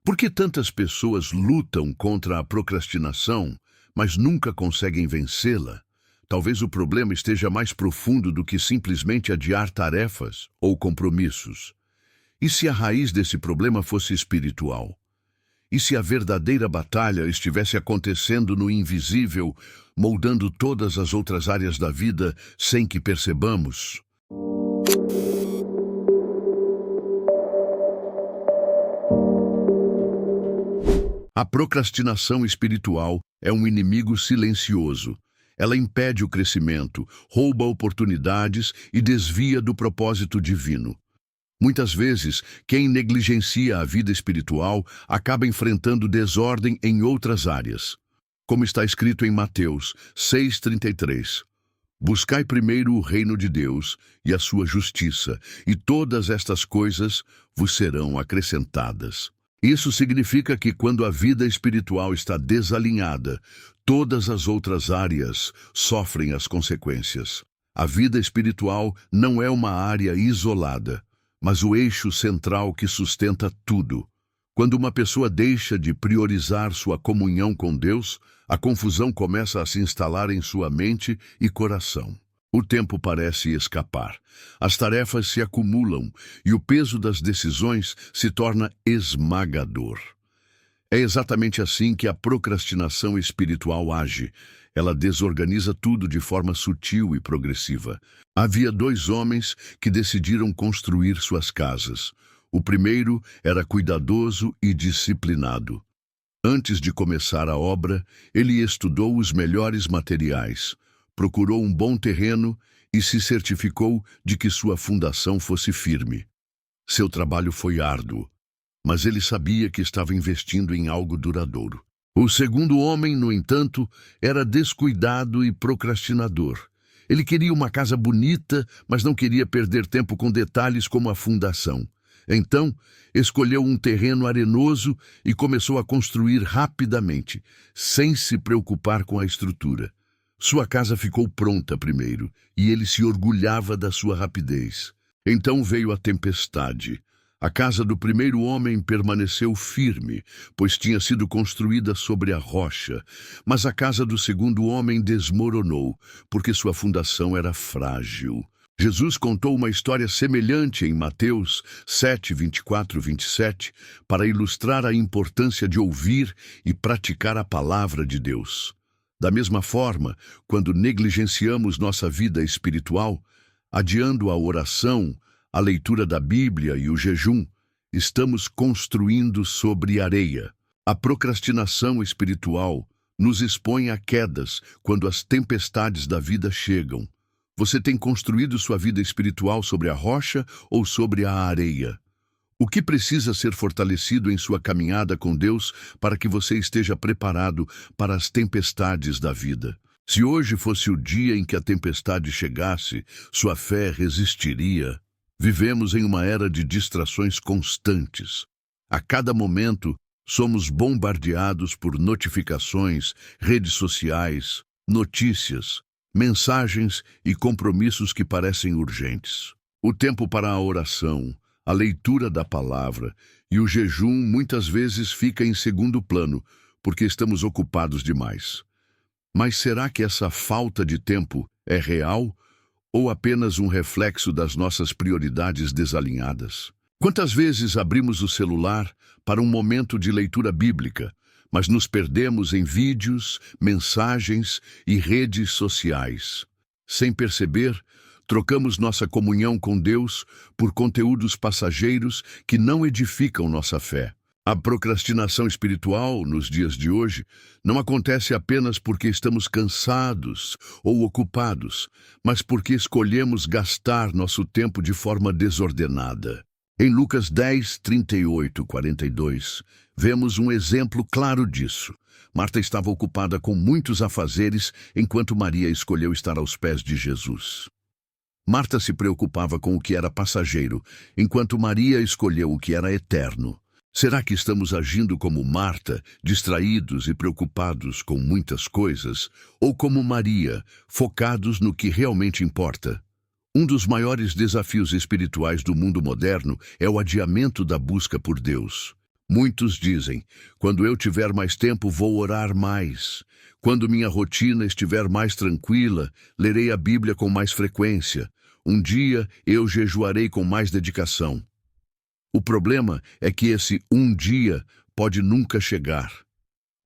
Por que tantas pessoas lutam contra a procrastinação, mas nunca conseguem vencê-la? Talvez o problema esteja mais profundo do que simplesmente adiar tarefas ou compromissos. E se a raiz desse problema fosse espiritual? E se a verdadeira batalha estivesse acontecendo no invisível, moldando todas as outras áreas da vida sem que percebamos? A procrastinação espiritual é um inimigo silencioso. Ela impede o crescimento, rouba oportunidades e desvia do propósito divino. Muitas vezes, quem negligencia a vida espiritual acaba enfrentando desordem em outras áreas. Como está escrito em Mateus 6,33. Buscai primeiro o reino de Deus e a sua justiça, e todas estas coisas vos serão acrescentadas. Isso significa que quando a vida espiritual está desalinhada, todas as outras áreas sofrem as consequências. A vida espiritual não é uma área isolada, mas o eixo central que sustenta tudo. Quando uma pessoa deixa de priorizar sua comunhão com Deus, a confusão começa a se instalar em sua mente e coração. O tempo parece escapar, as tarefas se acumulam e o peso das decisões se torna esmagador. É exatamente assim que a procrastinação espiritual age. Ela desorganiza tudo de forma sutil e progressiva. Havia 2 homens que decidiram construir suas casas. O primeiro era cuidadoso e disciplinado. Antes de começar a obra, ele estudou os melhores materiais, procurou um bom terreno e se certificou de que sua fundação fosse firme. Seu trabalho foi árduo, mas ele sabia que estava investindo em algo duradouro. O segundo homem, no entanto, era descuidado e procrastinador. Ele queria uma casa bonita, mas não queria perder tempo com detalhes como a fundação. Então, escolheu um terreno arenoso e começou a construir rapidamente, sem se preocupar com a estrutura. Sua casa ficou pronta primeiro, e ele se orgulhava da sua rapidez. Então veio a tempestade. A casa do primeiro homem permaneceu firme, pois tinha sido construída sobre a rocha, mas a casa do segundo homem desmoronou, porque sua fundação era frágil. Jesus contou uma história semelhante em Mateus 7, 24, 27, para ilustrar a importância de ouvir e praticar a palavra de Deus. Da mesma forma, quando negligenciamos nossa vida espiritual, adiando a oração, a leitura da Bíblia e o jejum, estamos construindo sobre areia. A procrastinação espiritual nos expõe a quedas quando as tempestades da vida chegam. Você tem construído sua vida espiritual sobre a rocha ou sobre a areia? O que precisa ser fortalecido em sua caminhada com Deus para que você esteja preparado para as tempestades da vida? Se hoje fosse o dia em que a tempestade chegasse, sua fé resistiria. Vivemos em uma era de distrações constantes. A cada momento, somos bombardeados por notificações, redes sociais, notícias, mensagens e compromissos que parecem urgentes. O tempo para a oração, a leitura da palavra e o jejum muitas vezes fica em segundo plano, porque estamos ocupados demais. Mas será que essa falta de tempo é real ou apenas um reflexo das nossas prioridades desalinhadas? Quantas vezes abrimos o celular para um momento de leitura bíblica, mas nos perdemos em vídeos, mensagens e redes sociais? Sem perceber, trocamos nossa comunhão com Deus por conteúdos passageiros que não edificam nossa fé. A procrastinação espiritual, nos dias de hoje, não acontece apenas porque estamos cansados ou ocupados, mas porque escolhemos gastar nosso tempo de forma desordenada. Em Lucas 10, 38, 42, vemos um exemplo claro disso. Marta estava ocupada com muitos afazeres, enquanto Maria escolheu estar aos pés de Jesus. Marta se preocupava com o que era passageiro, enquanto Maria escolheu o que era eterno. Será que estamos agindo como Marta, distraídos e preocupados com muitas coisas, ou como Maria, focados no que realmente importa? Um dos maiores desafios espirituais do mundo moderno é o adiamento da busca por Deus. Muitos dizem: quando eu tiver mais tempo, vou orar mais. Quando minha rotina estiver mais tranquila, lerei a Bíblia com mais frequência. Um dia eu jejuarei com mais dedicação. O problema é que esse um dia pode nunca chegar.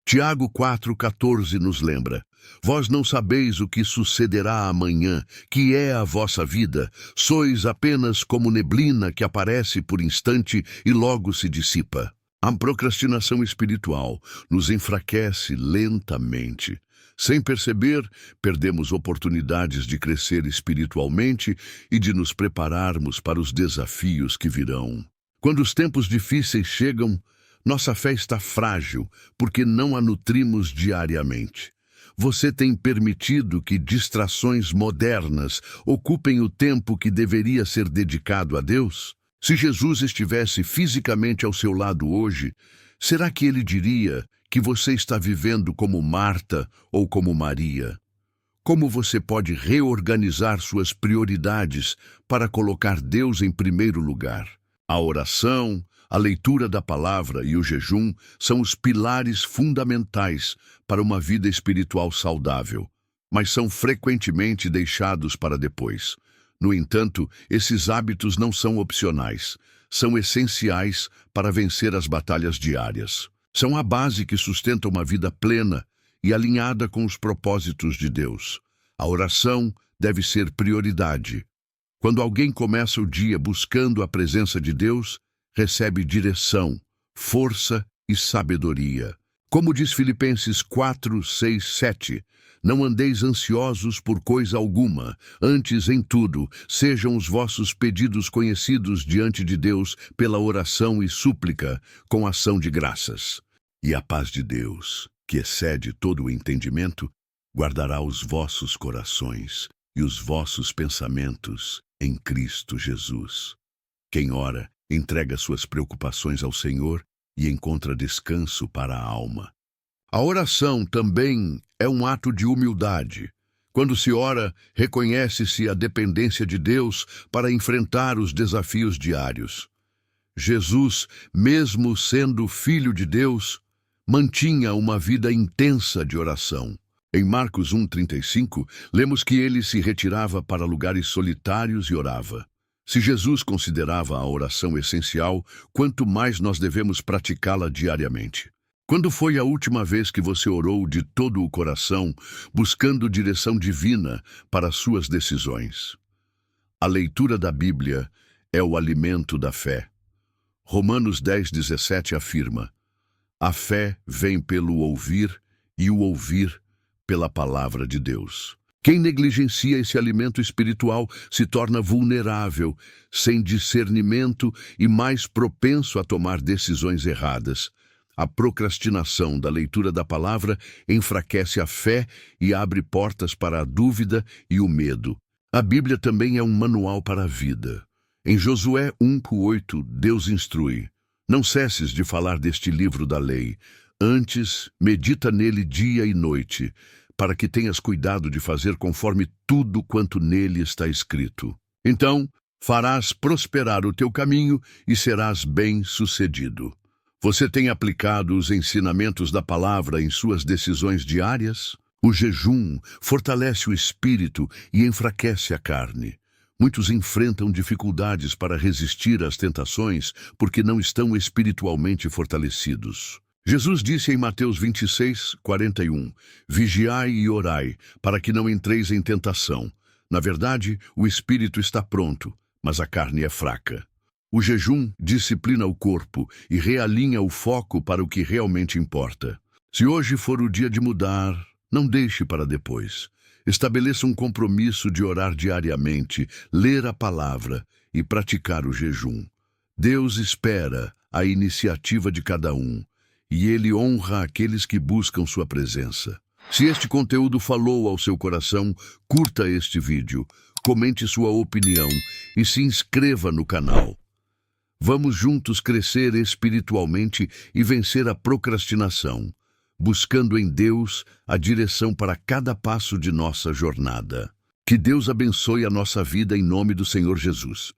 Tiago 4,14 nos lembra: vós não sabeis o que sucederá amanhã, que é a vossa vida. Sois apenas como neblina que aparece por instante e logo se dissipa. A procrastinação espiritual nos enfraquece lentamente. Sem perceber, perdemos oportunidades de crescer espiritualmente e de nos prepararmos para os desafios que virão. Quando os tempos difíceis chegam, nossa fé está frágil porque não a nutrimos diariamente. Você tem permitido que distrações modernas ocupem o tempo que deveria ser dedicado a Deus? Se Jesus estivesse fisicamente ao seu lado hoje, será que ele diria que você está vivendo como Marta ou como Maria? Como você pode reorganizar suas prioridades para colocar Deus em primeiro lugar? A oração, a leitura da palavra e o jejum são os pilares fundamentais para uma vida espiritual saudável, mas são frequentemente deixados para depois. No entanto, esses hábitos não são opcionais, são essenciais para vencer as batalhas diárias. São a base que sustenta uma vida plena e alinhada com os propósitos de Deus. A oração deve ser prioridade. Quando alguém começa o dia buscando a presença de Deus, recebe direção, força e sabedoria. Como diz Filipenses 4, 6, 7, não andeis ansiosos por coisa alguma, antes em tudo, sejam os vossos pedidos conhecidos diante de Deus pela oração e súplica, com ação de graças. E a paz de Deus, que excede todo o entendimento, guardará os vossos corações e os vossos pensamentos em Cristo Jesus. Quem ora, entrega suas preocupações ao Senhor e encontra descanso para a alma. A oração também é um ato de humildade. Quando se ora, reconhece-se a dependência de Deus para enfrentar os desafios diários. Jesus, mesmo sendo Filho de Deus, mantinha uma vida intensa de oração. Em Marcos 1,35, lemos que ele se retirava para lugares solitários e orava. Se Jesus considerava a oração essencial, quanto mais nós devemos praticá-la diariamente. Quando foi a última vez que você orou de todo o coração, buscando direção divina para suas decisões? A leitura da Bíblia é o alimento da fé. Romanos 10,17 afirma: a fé vem pelo ouvir e o ouvir pela palavra de Deus. Quem negligencia esse alimento espiritual se torna vulnerável, sem discernimento e mais propenso a tomar decisões erradas. A procrastinação da leitura da palavra enfraquece a fé e abre portas para a dúvida e o medo. A Bíblia também é um manual para a vida. Em Josué 1:8, Deus instrui: não cesses de falar deste livro da lei, antes medita nele dia e noite, para que tenhas cuidado de fazer conforme tudo quanto nele está escrito. Então, farás prosperar o teu caminho e serás bem-sucedido. Você tem aplicado os ensinamentos da palavra em suas decisões diárias? O jejum fortalece o espírito e enfraquece a carne. Muitos enfrentam dificuldades para resistir às tentações porque não estão espiritualmente fortalecidos. Jesus disse em Mateus 26:41, vigiai e orai, para que não entreis em tentação. Na verdade, o espírito está pronto, mas a carne é fraca. O jejum disciplina o corpo e realinha o foco para o que realmente importa. Se hoje for o dia de mudar, não deixe para depois. Estabeleça um compromisso de orar diariamente, ler a palavra e praticar o jejum. Deus espera a iniciativa de cada um, e Ele honra aqueles que buscam sua presença. Se este conteúdo falou ao seu coração, curta este vídeo, comente sua opinião e se inscreva no canal. Vamos juntos crescer espiritualmente e vencer a procrastinação, buscando em Deus a direção para cada passo de nossa jornada. Que Deus abençoe a nossa vida em nome do Senhor Jesus.